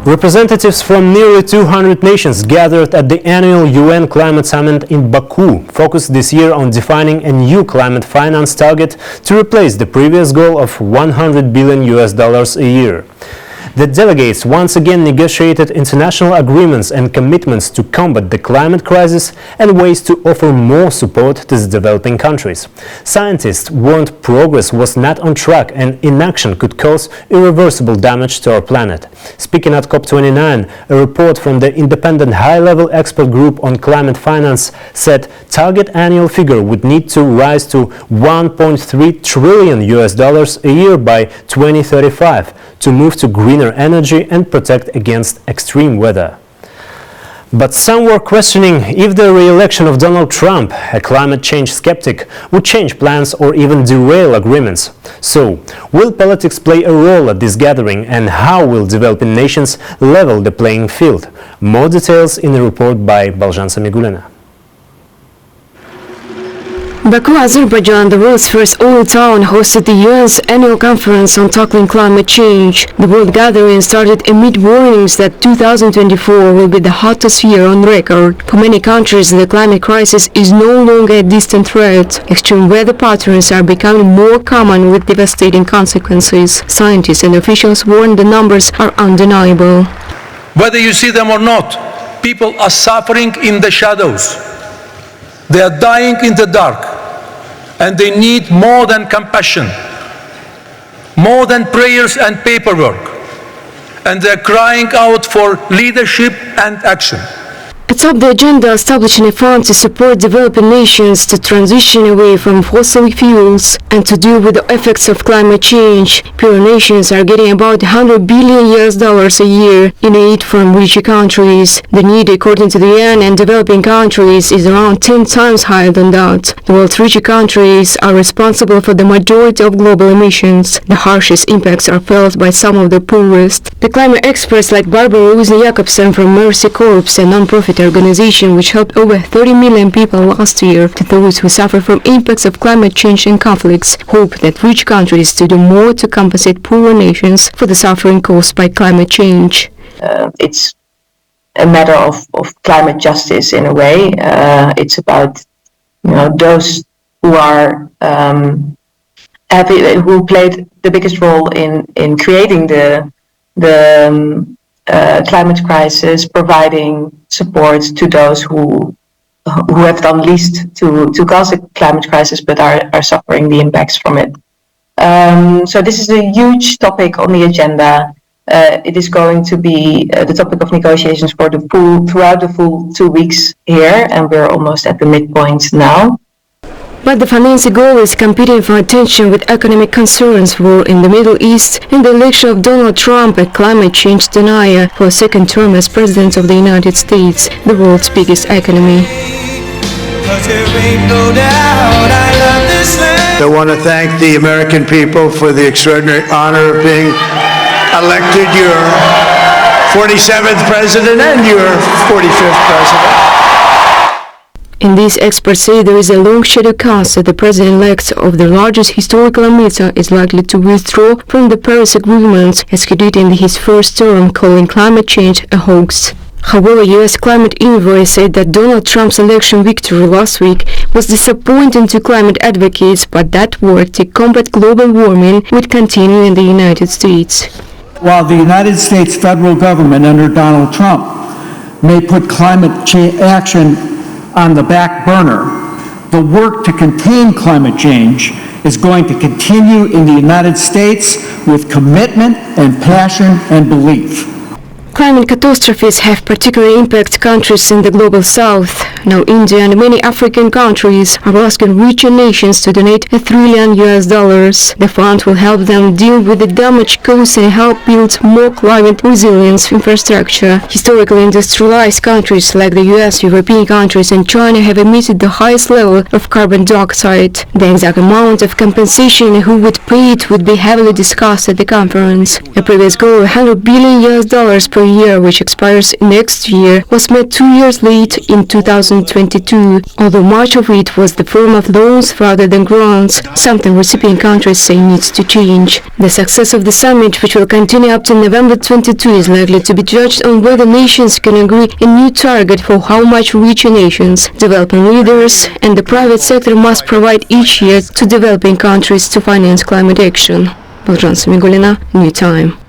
Representatives from nearly 200 nations gathered at the annual UN Climate Summit in Baku focused this year on defining a new climate finance target to replace the previous goal of $100 billion a year. The delegates once again negotiated international agreements and commitments to combat the climate crisis and ways to offer more support to the developing countries. Scientists warned progress was not on track and inaction could cause irreversible damage to our planet. Speaking at COP29, a report from the independent high-level expert group on climate finance said target annual figure would need to rise to $1.3 trillion a year by 2035 to move to greener energy and protect against extreme weather. But some were questioning if the re-election of Donald Trump, a climate change skeptic, would change plans or even derail agreements. So, will politics play a role at this gathering, and how will developing nations level the playing field? More details in a report by Balzhan Samigulina. Baku, Azerbaijan, the world's first oil town, hosted the UN's annual conference on tackling climate change. The world gathering started amid warnings that 2024 will be the hottest year on record. For many countries, the climate crisis is no longer a distant threat. Extreme weather patterns are becoming more common with devastating consequences. Scientists and officials warn the numbers are undeniable. Whether you see them or not, people are suffering in the shadows. They are dying in the dark, and they need more than compassion, more than prayers and paperwork, and they're crying out for leadership and action. Atop the agenda, establishing a fund to support developing nations to transition away from fossil fuels and to deal with the effects of climate change. Poorer nations are getting about $100 billion a year in aid from richer countries. The need, according to the UN and developing countries, is around 10 times higher than that. The world's richer countries are responsible for the majority of global emissions. The harshest impacts are felt by some of the poorest. The climate experts like Barbara Jacobsen from Mercy Corps, a non-profit organization which helped over 30 million people last year, to those who suffer from impacts of climate change and conflicts, hope that rich countries to do more to compensate poorer nations for the suffering caused by climate change. It's a matter of climate justice in a way. It's about those who are who played the biggest role in creating the climate crisis, providing support to those who have done least to cause the climate crisis but are suffering the impacts from it. So this is a huge topic on the agenda. It is going to be the topic of negotiations for throughout the full 2 weeks here, and we're almost at the midpoint now. But the financing goal is competing for attention with economic concerns, war in the Middle East, and the election of Donald Trump, a climate change denier, for a second term as President of the United States, the world's biggest economy. I want to thank the American people for the extraordinary honor of being elected your 47th president and your 45th president. And these experts say there is a long shadow cast that the president-elect of the largest historical emitter is likely to withdraw from the Paris Agreement, as he did in his first term, calling climate change a hoax. However, U.S. climate envoy said that Donald Trump's election victory last week was disappointing to climate advocates, but that work to combat global warming would continue in the United States. While the United States federal government under Donald Trump may put climate change action on the back burner, the work to contain climate change is going to continue in the United States with commitment and passion and belief. Climate catastrophes have particularly impacted countries in the global south. Now India and many African countries are asking richer nations to donate $1 trillion. The fund will help them deal with the damage caused and help build more climate resilience infrastructure. Historically industrialized countries like the US, European countries and China have emitted the highest level of carbon dioxide. The exact amount of compensation and who would pay it would be heavily discussed at the conference. A previous goal of $100 billion per year, which expires next year, was met 2 years late in 2000. 2022, although much of it was the form of loans rather than grants, something recipient countries say needs to change. The success of the summit, which will continue up to November 22, is likely to be judged on whether nations can agree a new target for how much richer nations, developing leaders, and the private sector must provide each year to developing countries to finance climate action. Baljan Samigulina, New Time.